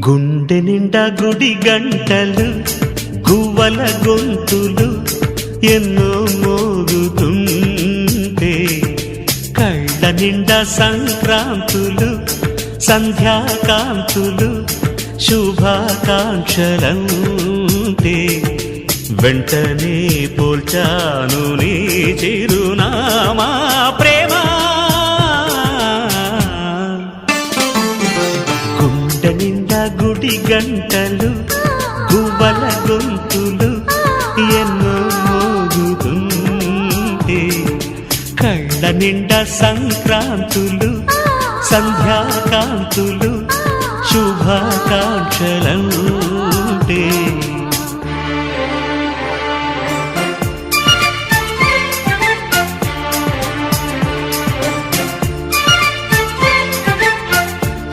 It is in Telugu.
గుండె నిండా గుడి గంటలు గువ్వల గొంతులు ఎన్నో మోగుతుంటే కళ్ళ నిండా సంక్రాంతులు సంధ్యాకాంతులు శుభాకాంక్షలంటే వెంటనే పోల్చాను నీ చిరునామా ప్రేమ. గుండె నిండా గుడి గంటలు గువ్వల గొంతులు ఎన్నో మోగుతుంటే కళ్ళ నిండా సంక్రాంతులు సంధ్యాకాంతులు శుభాకాంక్షలంటే